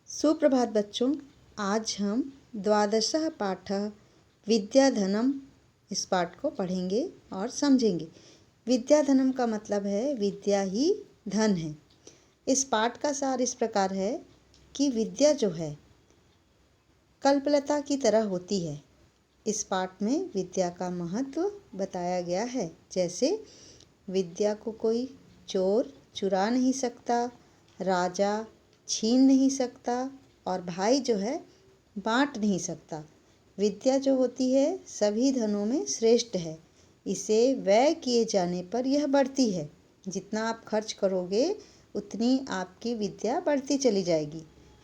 सुप्रभात बच्चों। आज हम द्वादशः पाठः विद्याधनम इस पाठ को पढ़ेंगे और समझेंगे। विद्याधनम का मतलब है विद्या ही धन है। इस पाठ का सार इस प्रकार है कि विद्या जो है कल्पलता की तरह होती है। इस पाठ में विद्या का महत्व बताया गया है। जैसे विद्या को कोई चोर चुरा नहीं सकता, राजा छीन नहीं सकता और भाई जो है बांट नहीं सकता। विद्या जो होती है सभी धनों में श्रेष्ठ है। इसे व्यय किए जाने पर यह बढ़ती है। जितना आप खर्च करोगे उतनी आपकी विद्या बढ़ती चली जाएगी।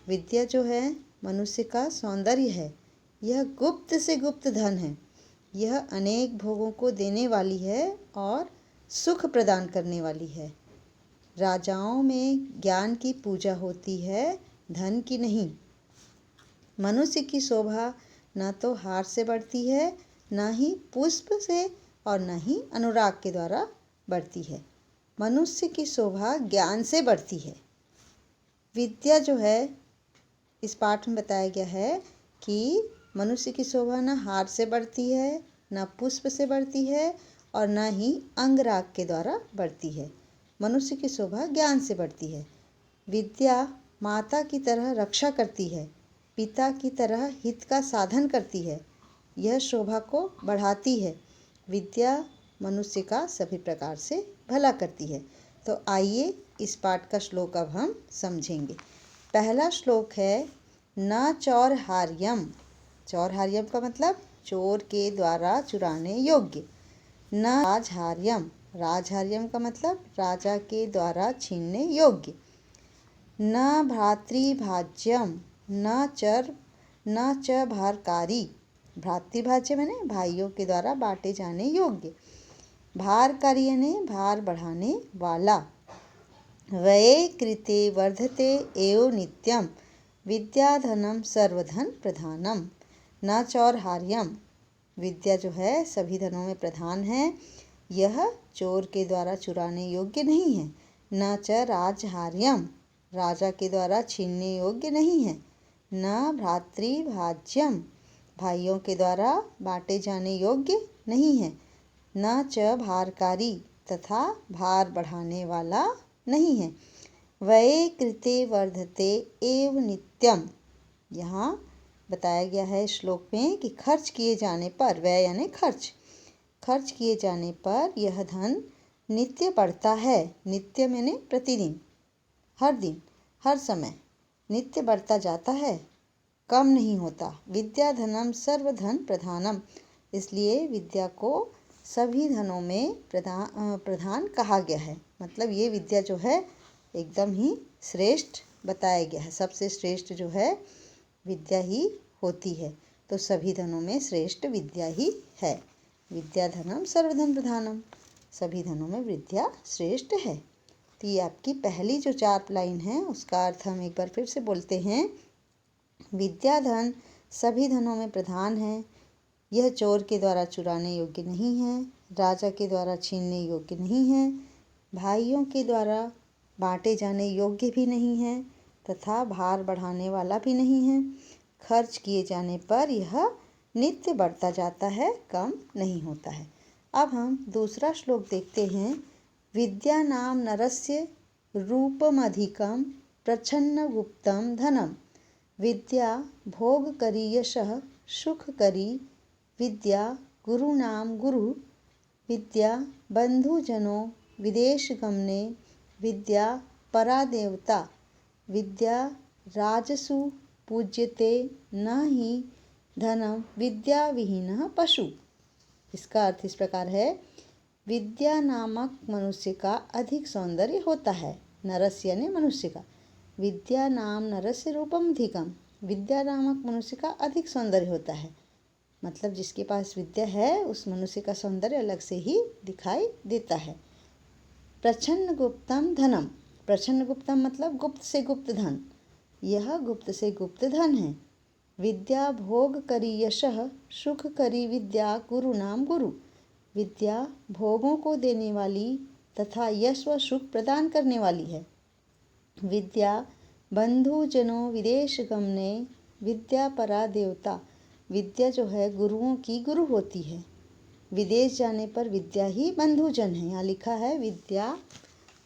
विद्या जो है मनुष्य का सौंदर्य है। यह गुप्त से गुप्त धन है। यह अनेक भोगों को देने वाली है और सुख प्रदान करने वाली है। राजाओं में ज्ञान की पूजा होती है, धन की नहीं। मनुष्य की शोभा न तो हार से बढ़ती है, न ही पुष्प से और न ही अनुराग के द्वारा बढ़ती है। मनुष्य की शोभा ज्ञान से बढ़ती है। विद्या जो है इस पाठ में बताया गया है कि मनुष्य की शोभा न हार से बढ़ती है, न पुष्प से बढ़ती है और न ही अंगराग के द्वारा बढ़ती है। मनुष्य की शोभा ज्ञान से बढ़ती है। विद्या माता की तरह रक्षा करती है, पिता की तरह हित का साधन करती है। यह शोभा को बढ़ाती है। विद्या मनुष्य का सभी प्रकार से भला करती है। तो आइए इस पाठ का श्लोक अब हम समझेंगे। पहला श्लोक है न चौरहार्यम। चौरहार्यम का मतलब चोर के द्वारा चुराने योग्य। न राजहार्यम। राजहार्यम का मतलब राजा के द्वारा छीनने योग्य। न भ्रातृभाज्यम। न च भारकारी। भ्रातृभाज्य माने भाइयों के द्वारा बांटे जाने योग्य। भारकारी यानी भार बढ़ाने वाला। व्यये कृते वर्धते एव नित्यम। विद्याधनम सर्वधन प्रधानम। न चौरहार्यम। विद्या जो है सभी धनों में प्रधान है। यह चोर के द्वारा चुराने योग्य नहीं है। न च राजहार्यम। राजा के द्वारा छीनने योग्य नहीं है। न भ्रातृभाज्यम। भाइयों के द्वारा बांटे जाने योग्य नहीं है। न च भारकारी तथा भार बढ़ाने वाला नहीं है। व्यये कृते वर्धते एव नित्यम। यहाँ बताया गया है श्लोक में कि खर्च किए जाने पर, व्यय यानी खर्च किए जाने पर यह धन नित्य बढ़ता है। नित्य माने प्रतिदिन, हर दिन, हर समय नित्य बढ़ता जाता है, कम नहीं होता। विद्या धनम सर्वधन प्रधानम। इसलिए विद्या को सभी धनों में प्रधान कहा गया है। मतलब ये विद्या जो है एकदम ही श्रेष्ठ बताया गया है। सबसे श्रेष्ठ जो है विद्या ही होती है। तो सभी धनों में श्रेष्ठ विद्या ही है। विद्या धनम सर्वधन प्रधानम। सभी धनों में विद्या श्रेष्ठ है। तो ये आपकी पहली जो 4 लाइन है उसका अर्थ हम एक बार फिर से बोलते हैं। विद्या धन सभी धनों में प्रधान है। यह चोर के द्वारा चुराने योग्य नहीं है, राजा के द्वारा छीनने योग्य नहीं है, भाइयों के द्वारा बांटे जाने योग्य भी नहीं है तथा भार बढ़ाने वाला भी नहीं है। खर्च किए जाने पर यह नित्य बढ़ता जाता है, कम नहीं होता है। अब हम दूसरा श्लोक देखते हैं। विद्या नाम नरस्य रूपमधिकम प्रच्छन्न गुप्तम धनम। विद्या भोग करी यशः सुख करी। विद्या गुरुनाम गुरु। विद्या बंधुजनों विदेश गमने। विद्या परा देवता। विद्या राजसु पूज्यते न ही धनम विद्या विहीनः पशु। इसका अर्थ इस प्रकार है। विद्या नामक मनुष्य का अधिक सौंदर्य होता है। नरस्य यानी मनुष्य का। विद्या नाम नरस्य रूपम अधिकम। विद्या नामक मनुष्य का अधिक सौंदर्य होता है। मतलब जिसके पास विद्या है उस मनुष्य का सौंदर्य अलग से ही दिखाई देता है। प्रच्छन्न गुप्तम धनम। प्रच्छन्न गुप्तम मतलब गुप्त से गुप्त धन। यह गुप्त से गुप्त धन है। विद्या भोग करी यशः सुख करी। विद्या गुरु नाम गुरु। विद्या भोगों को देने वाली तथा यश व सुख प्रदान करने वाली है। विद्या बंधुजनों विदेश गमने विद्या परा देवता। विद्या जो है गुरुओं की गुरु होती है। विदेश जाने पर विद्या ही बंधुजन है। यहाँ लिखा है विद्या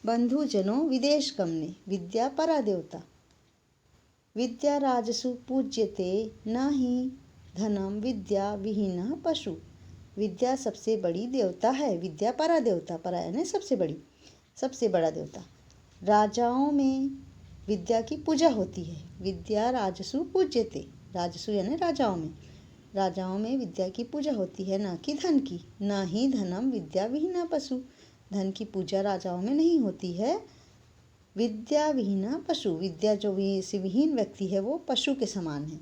बंधुजनों विदेश गमने विद्या परा देवता। विद्या राजसु पूज्यते न ही धनम विद्या विहीन पशु। विद्या सबसे बड़ी देवता है। विद्या परा देवता, परा यानी सबसे बड़ी, सबसे बड़ा देवता। राजाओं में विद्या की पूजा होती है। विद्या राजसु पूज्यते, राजसु यानी राजाओं में, राजाओं में विद्या की पूजा होती है, ना कि धन की। ना ही धनम विद्या विहीना पशु, धन की पूजा राजाओं में नहीं होती है। विद्या विहीना पशु, विद्या जो से विहीन व्यक्ति है वो पशु के समान है।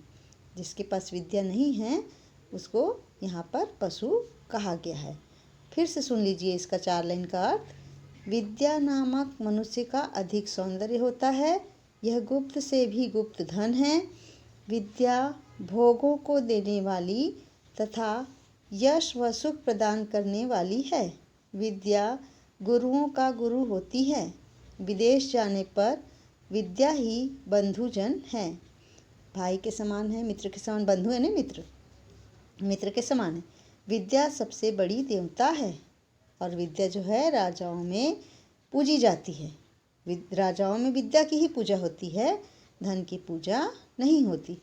जिसके पास विद्या नहीं है उसको यहाँ पर पशु कहा गया है। फिर से सुन लीजिए इसका 4 लाइन का अर्थ। विद्या नामक मनुष्य का अधिक सौंदर्य होता है। यह गुप्त से भी गुप्त धन है। विद्या भोगों को देने वाली तथा यश व सुख प्रदान करने वाली है। विद्या गुरुओं का गुरु होती है। विदेश जाने पर विद्या ही बंधुजन है। भाई के समान है, मित्र के समान, बंधु यानी मित्र, मित्र के समान है। विद्या सबसे बड़ी देवता है और विद्या जो है राजाओं में पूजी जाती है। राजाओं में विद्या की ही पूजा होती है, धन की पूजा नहीं होती।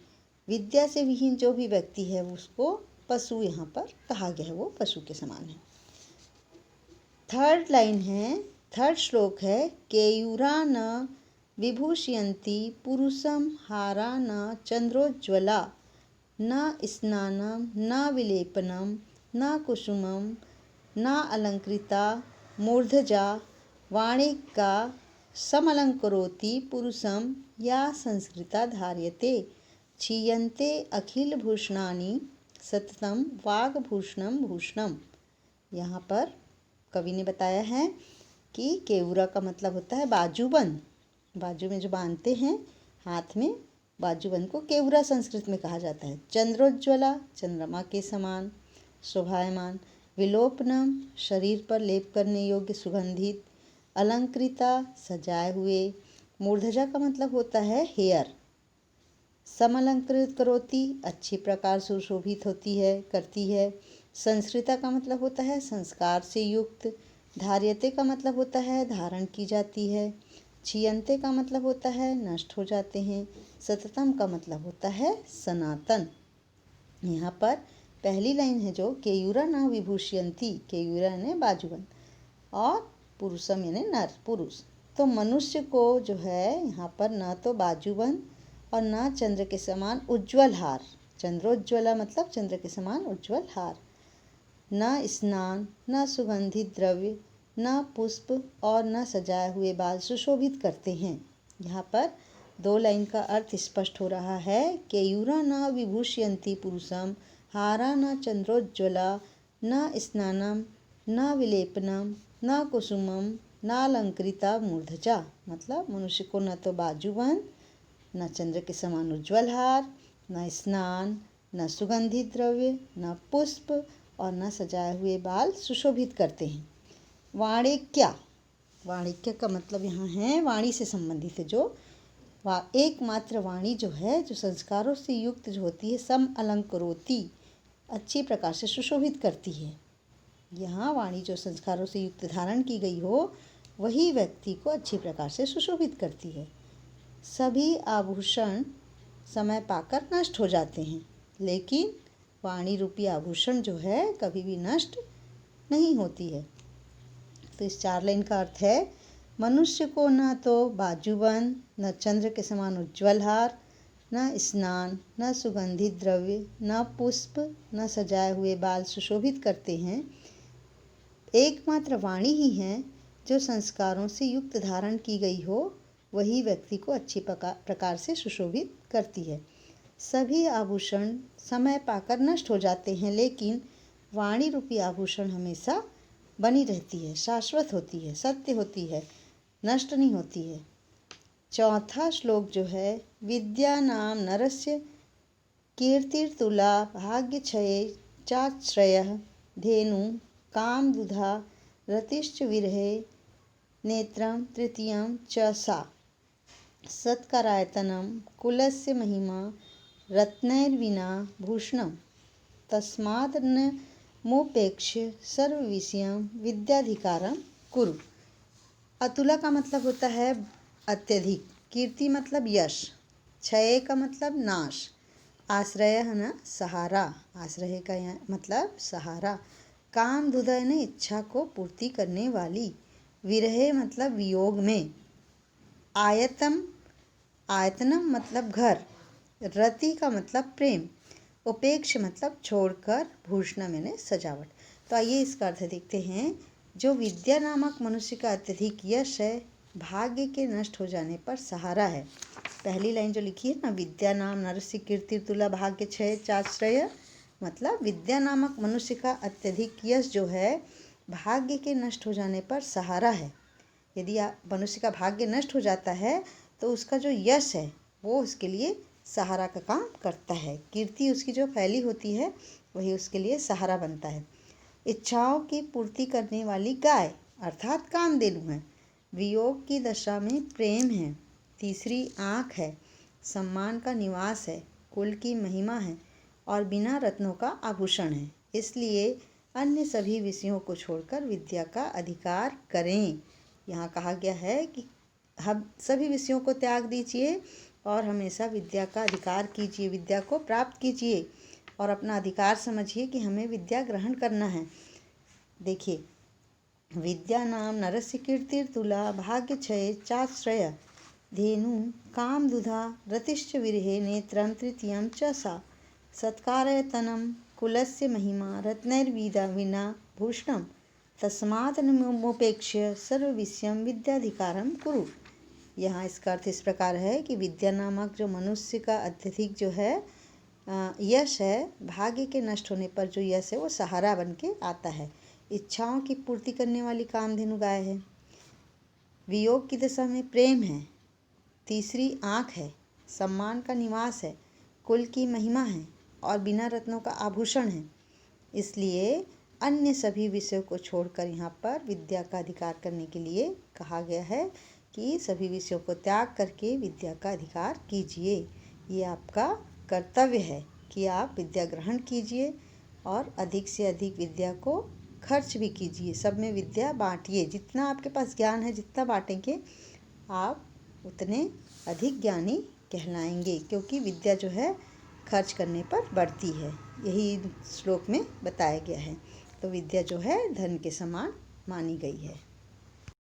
विद्या से विहीन जो भी व्यक्ति है उसको पशु यहाँ पर कहा गया है, वो पशु के समान है। 3rd लाइन है, 3rd श्लोक है। केयूरा न विभूषयन्ति पुरुषम हारा न चंद्रोज्ज्वला न स्नानम न विलेपनम न कुसुमम न अलंकृता मूर्धजा वाणिका समलंकरोति पुरुषम या संस्कृता धार्यते क्षीयन्ते अखिल भूषणानि सततम वागभूषणम भूषणम। यहाँ पर कवि ने बताया है कि केयूरा का मतलब होता है बाजूबंद। बाजू में जो बांधते हैं हाथ में, बाजूबंद को केयूरा संस्कृत में कहा जाता है। चंद्रोज्ज्वला चंद्रमा के समान शोभायमान। विलोपनम शरीर पर लेप करने योग्य सुगंधित। अलंकृता सजाए हुए। मूर्धजा का मतलब होता है हेयर। समलंकृत करोति अच्छी प्रकार सुशोभित होती है, करती है। संस्कृता का मतलब होता है संस्कार से युक्त। धार्यते का मतलब होता है धारण की जाती है। क्षीयन्ते का मतलब होता है नष्ट हो जाते हैं। सततम का मतलब होता है सनातन। यहाँ पर पहली लाइन है जो केयूरा न विभूषयन्ति, केयूरा ने बाजूबंद, और पुरुषम यानी नर पुरुष। तो मनुष्य को जो है यहाँ पर न तो बाजूबंद और न चंद्र के समान उज्ज्वल हार, चंद्रोज्ज्वला मतलब चंद्र के समान उज्ज्वल हार, न स्नान न सुगंधित द्रव्य न पुष्प और न सजाए हुए बाल सुशोभित करते हैं। यहाँ पर 2 लाइन का अर्थ स्पष्ट हो रहा है। केयूरा न विभूषयन्ति पुरुषम हारा न चंद्रोज्ज्वला न स्नानम न विलेपनम न कुसुमम न अलंकृता मूर्धजा। मतलब मनुष्य को न तो बाजूबंद, न चंद्र के समान उज्ज्वल हार, न स्नान, न सुगंधित द्रव्य, न पुष्प और न सजाए हुए बाल सुशोभित करते हैं। वाणिक्य, वाणिक्य का मतलब यहाँ है वाणी से संबंधित है। जो एकमात्र वाणी जो है जो संस्कारों से युक्त जो होती है, सम अलंकरोति अच्छी प्रकार से सुशोभित करती है। यहाँ वाणी जो संस्कारों से युक्त धारण की गई हो वही व्यक्ति को अच्छी प्रकार से सुशोभित करती है। सभी आभूषण समय पाकर नष्ट हो जाते हैं, लेकिन वाणी रूपी आभूषण जो है कभी भी नष्ट नहीं होती है। तो इस 4 लाइन का अर्थ है मनुष्य को न तो बाजूबंद, न चंद्र के समान उज्ज्वल हार, न स्नान, न सुगंधित द्रव्य, न पुष्प, न सजाए हुए बाल सुशोभित करते हैं। एकमात्र वाणी ही है जो संस्कारों से युक्त धारण की गई हो वही व्यक्ति को अच्छी प्रकार से सुशोभित करती है। सभी आभूषण समय पाकर नष्ट हो जाते हैं, लेकिन वाणी रूपी आभूषण हमेशा बनी रहती है, शाश्वत होती है, सत्य होती है, नष्ट नहीं होती है। 4था श्लोक जो है, विद्या नाम नरस्य कीर्तिर्तुला भाग्यक्षये चाश्रयः धेनु काम दुधा रतिश्च विरहे नेत्रम तृतीयम च सा। सत्कारायतनं कुलस्य महिमा रत्नैर्विना भूषणं तस्मादन्नमुपेक्ष्य सर्वविषयं विद्याधिकारं कुरु। अतुला का मतलब होता है अत्यधिक, कीर्ति मतलब यश, क्षय का मतलब नाश, आश्रय है ना सहारा, आश्रय का मतलब सहारा, काम दुदय ने इच्छा को पूर्ति करने वाली, विरहे मतलब वियोग में, आयतनम मतलब घर, रति का मतलब प्रेम, उपेक्ष मतलब छोड़कर, भूषण मैंने सजावट। तो आइए इसका अर्थ देखते हैं। जो विद्या नामक मनुष्य का अत्यधिक यश है, भाग्य के नष्ट हो जाने पर सहारा है। पहली लाइन जो लिखी है ना, विद्या नाम नरस्य कीर्ति तुला भाग्य क्षय चाश्रय, मतलब विद्या नामक मनुष्य का अत्यधिक यश जो है भाग्य के नष्ट हो जाने पर सहारा है। यदि मनुष्य का भाग्य नष्ट हो जाता है तो उसका जो यश है वो उसके लिए सहारा का काम करता है। कीर्ति उसकी जो फैली होती है वही उसके लिए सहारा बनता है। इच्छाओं की पूर्ति करने वाली गाय अर्थात कामधेनु है। वियोग की दशा में प्रेम है। तीसरी आँख है। सम्मान का निवास है। कुल की महिमा है और बिना रत्नों का आभूषण है। इसलिए अन्य सभी विषयों को छोड़कर विद्या का अधिकार करें। यहाँ कहा गया है कि हम सभी विषयों को त्याग दीजिए और हमेशा विद्या का अधिकार कीजिए, विद्या को प्राप्त कीजिए और अपना अधिकार समझिए कि हमें विद्या ग्रहण करना है। देखिए, विद्या नाम नरस्य कीर्तिर्तुला भाग्य क्षय चाश्रय धेनु काम दुधा रतिश्च विरहे नेत्रं तृतीयं च सा सत्कारयतनं कुलस्य महिमा रत्नैर्विदा विना भूषणं तस्मादन्नमुपेक्ष्य सर्वविषयं विद्याधिकारं कुरु। यहाँ इसका अर्थ इस प्रकार है कि विद्या नामक जो मनुष्य का अत्यधिक जो है यश है, भाग्य के नष्ट होने पर जो यश है वो सहारा बन के आता है। इच्छाओं की पूर्ति करने वाली कामधेनु गाय है। वियोग की दशा में प्रेम है। तीसरी आँख है। सम्मान का निवास है। कुल की महिमा है और बिना रत्नों का आभूषण है। इसलिए अन्य सभी विषयों को छोड़कर यहाँ पर विद्या का अधिकार करने के लिए कहा गया है कि सभी विषयों को त्याग करके विद्या का अधिकार कीजिए। ये आपका कर्तव्य है कि आप विद्या ग्रहण कीजिए और अधिक से अधिक विद्या को खर्च भी कीजिए। सब में विद्या बांटिए। जितना आपके पास ज्ञान है, जितना बांटेंगे आप उतने अधिक ज्ञानी कहलाएंगे, क्योंकि विद्या जो है खर्च करने पर बढ़ती है। यही श्लोक में बताया गया है। तो विद्या जो है धन के समान मानी गई है।